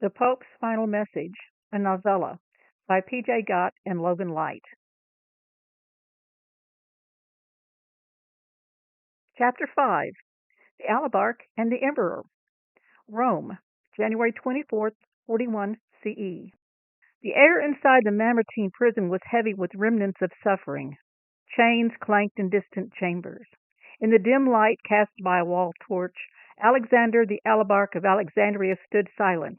The Pope's Final Message, a novella, by P.J. Gott and Logan Light. Chapter 5, The Alabarch and the Emperor. Rome, January 24th, 41 CE. The air inside the Mamertine Prison was heavy with remnants of suffering. Chains clanked in distant chambers. In the dim light cast by a wall torch, Alexander the Alabarch of Alexandria stood silent,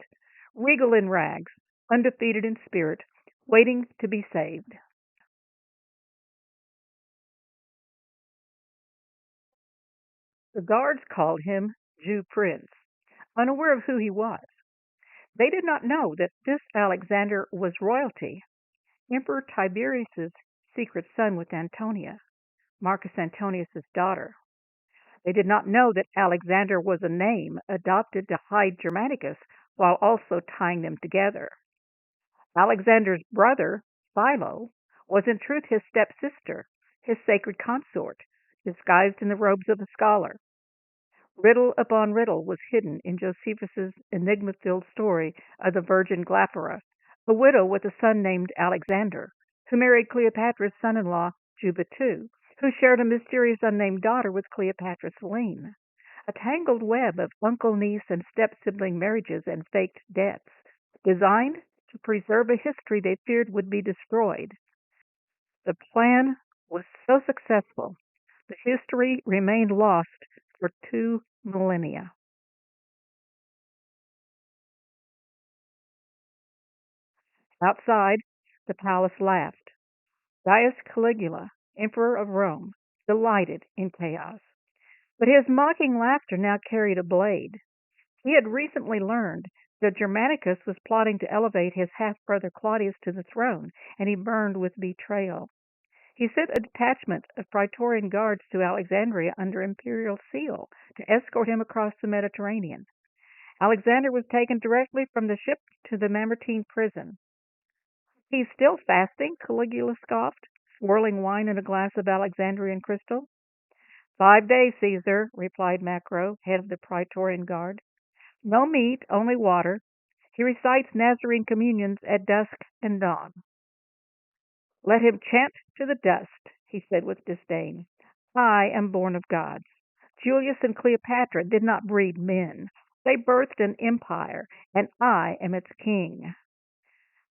regal in rags, undefeated in spirit, waiting to be saved. The guards called him Jew Prince, unaware of who he was. They did not know that this Alexander was royalty, Emperor Tiberius's secret son with Antonia, Marcus Antonius's daughter. They did not know that Alexander was a name adopted to hide Germanicus while also tying them together. Alexander's brother, Philo, was in truth his stepsister, his sacred consort, disguised in the robes of a scholar. Riddle upon riddle was hidden in Josephus's enigma-filled story of the Virgin Glaphyra, a widow with a son named Alexander, who married Cleopatra's son-in-law, Juba II, who shared a mysterious unnamed daughter with Cleopatra Selene. A tangled web of uncle, niece, and step-sibling marriages and faked deaths, designed to preserve a history they feared would be destroyed. The plan was so successful, the history remained lost for 2 millennia. Outside, the palace laughed. Gaius Caligula, Emperor of Rome, delighted in chaos. But his mocking laughter now carried a blade. He had recently learned that Germanicus was plotting to elevate his half-brother Claudius to the throne, and he burned with betrayal. He sent a detachment of Praetorian guards to Alexandria under imperial seal to escort him across the Mediterranean. Alexander was taken directly from the ship to the Mamertine Prison. "He's still fasting," Caligula scoffed, swirling wine in a glass of Alexandrian crystal. 5 days, Caesar, replied Macro, head of the Praetorian Guard. No meat, only water. He recites Nazarene communions at dusk and dawn. Let him chant to the dust, he said with disdain. I am born of gods. Julius and Cleopatra did not breed men. They birthed an empire, and I am its king.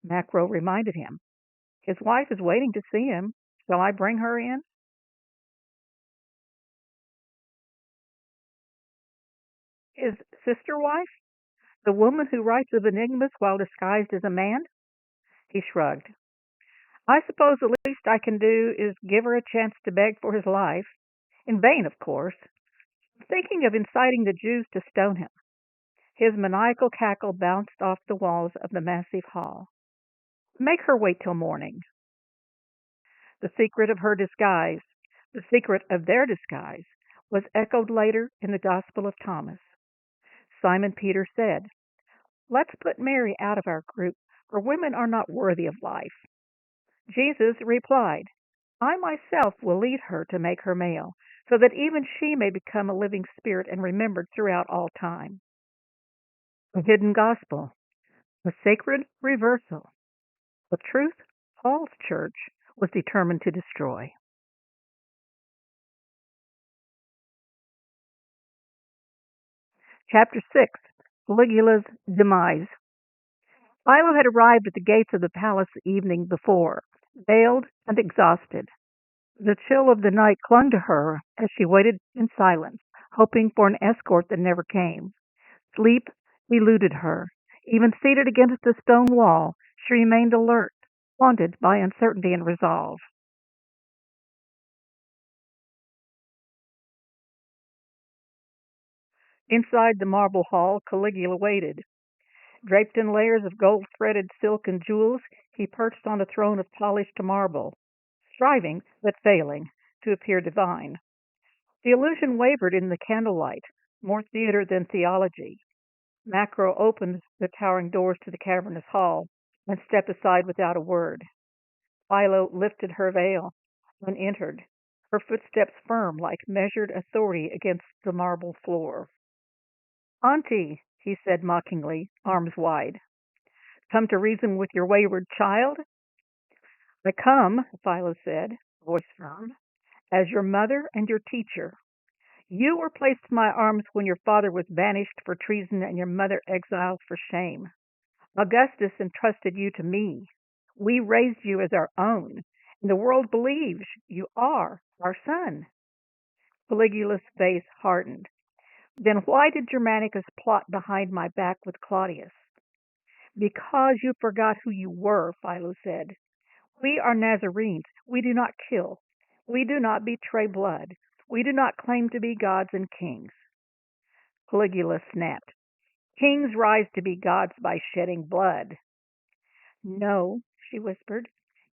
Macro reminded him. His wife is waiting to see him. Shall I bring her in? His sister wife? The woman who writes of enigmas while disguised as a man? He shrugged. I suppose the least I can do is give her a chance to beg for his life. In vain, of course. Thinking of inciting the Jews to stone him. His maniacal cackle bounced off the walls of the massive hall. Make her wait till morning. The secret of her disguise, the secret of their disguise, was echoed later in the Gospel of Thomas. Simon Peter said, Let's put Mary out of our group, for women are not worthy of life. Jesus replied, I myself will lead her to make her male, so that even she may become a living spirit and remembered throughout all time. A hidden gospel, a sacred reversal, a truth Paul's church was determined to destroy. Chapter 6, Caligula's Demise. Philo had arrived at the gates of the palace the evening before, veiled and exhausted. The chill of the night clung to her as she waited in silence, hoping for an escort that never came. Sleep eluded her. Even seated against the stone wall, she remained alert, haunted by uncertainty and resolve. Inside the marble hall, Caligula waited. Draped in layers of gold-threaded silk and jewels, he perched on a throne of polished marble, striving, but failing, to appear divine. The illusion wavered in the candlelight, more theater than theology. Macro opened the towering doors to the cavernous hall and stepped aside without a word. Philo lifted her veil and entered, her footsteps firm like measured authority against the marble floor. Auntie, he said mockingly, arms wide. Come to reason with your wayward child? I come, Philo said, voice firm, as your mother and your teacher. You were placed in my arms when your father was banished for treason and your mother exiled for shame. Augustus entrusted you to me. We raised you as our own, and the world believes you are our son. Caligula's face hardened. Then why did Germanicus plot behind my back with Claudius? Because you forgot who you were, Philo said. We are Nazarenes. We do not kill. We do not betray blood. We do not claim to be gods and kings. Caligula snapped. Kings rise to be gods by shedding blood. No, she whispered.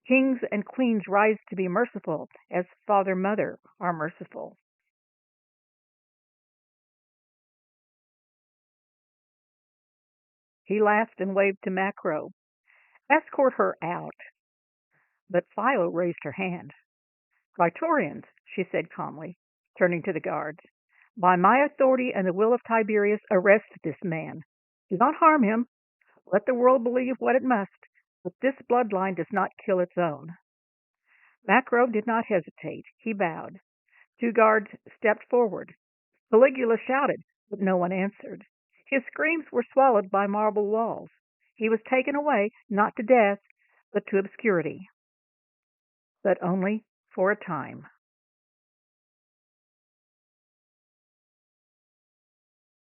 Kings and queens rise to be merciful, as father-mother are merciful. He laughed and waved to Macro. Escort her out. But Philo raised her hand. Praetorians, she said calmly, turning to the guards. By my authority and the will of Tiberius, arrest this man. Do not harm him. Let the world believe what it must, but this bloodline does not kill its own. Macro did not hesitate. He bowed. Two guards stepped forward. Caligula shouted, but no one answered. His screams were swallowed by marble walls. He was taken away, not to death, but to obscurity. But only for a time.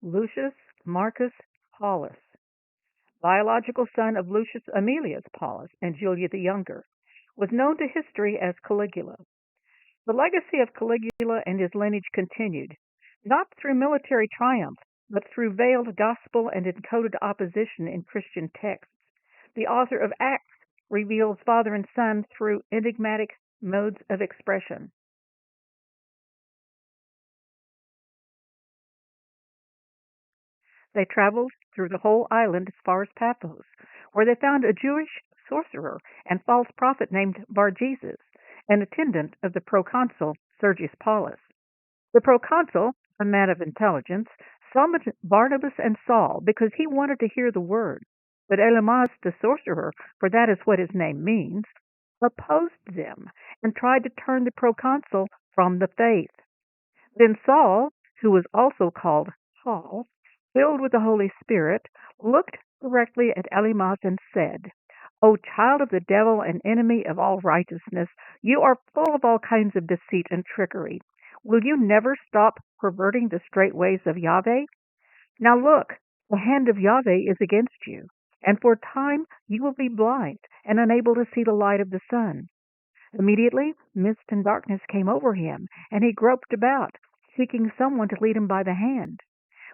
Lucius Marcus Paulus, biological son of Lucius Aemilius Paulus and Julia the Younger, was known to history as Caligula. The legacy of Caligula and his lineage continued, not through military triumph, but through veiled gospel and encoded opposition in Christian texts. The author of Acts reveals father and son through enigmatic modes of expression. They traveled through the whole island as far as Paphos, where they found a Jewish sorcerer and false prophet named Bar-Jesus, an attendant of the proconsul Sergius Paulus. The proconsul, a man of intelligence, summoned Barnabas and Saul because he wanted to hear the word. But Elymas, the sorcerer, for that is what his name means, opposed them and tried to turn the proconsul from the faith. Then Saul, who was also called Paul, filled with the Holy Spirit, looked directly at Elymas and said, O child of the devil and enemy of all righteousness, you are full of all kinds of deceit and trickery. Will you never stop perverting the straight ways of Yahweh? Now look, the hand of Yahweh is against you, and for a time you will be blind and unable to see the light of the sun. Immediately mist and darkness came over him, and he groped about, seeking someone to lead him by the hand.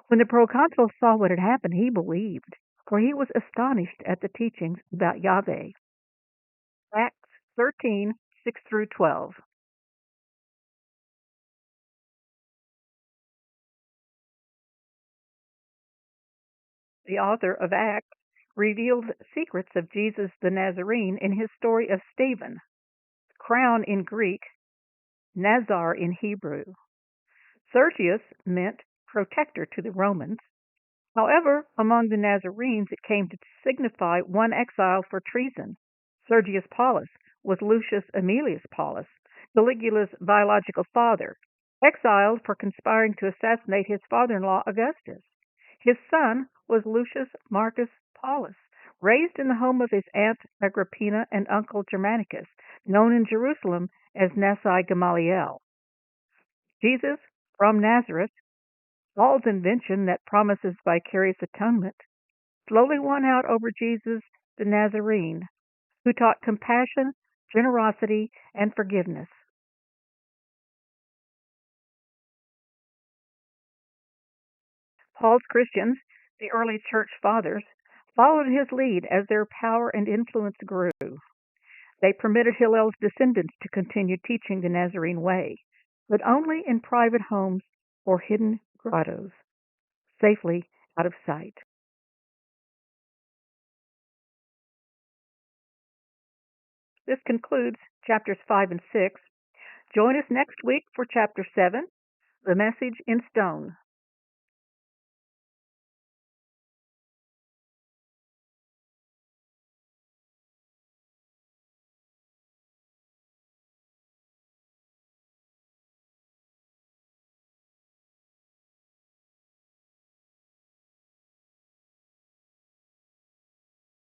When the proconsul saw what had happened, he believed, for he was astonished at the teachings about Yahweh. Acts 13:6-12. The author of Acts reveals secrets of Jesus the Nazarene in his story of Stephen. Crown in Greek, Nazar in Hebrew. Sergius meant protector to the Romans. However, among the Nazarenes it came to signify one exiled for treason. Sergius Paulus was Lucius Aemilius Paulus, Caligula's biological father, exiled for conspiring to assassinate his father-in-law Augustus. His son was Lucius Marcus Paulus, raised in the home of his aunt Agrippina and uncle Germanicus, known in Jerusalem as Nasi Gamaliel. Jesus from Nazareth, Paul's invention that promises vicarious atonement, slowly won out over Jesus the Nazarene, who taught compassion, generosity, and forgiveness. Paul's Christians, the early church fathers, followed his lead as their power and influence grew. They permitted Hillel's descendants to continue teaching the Nazarene way, but only in private homes or hidden grottos, safely out of sight. This concludes chapters 5 and 6. Join us next week for chapter 7, The Message in Stone.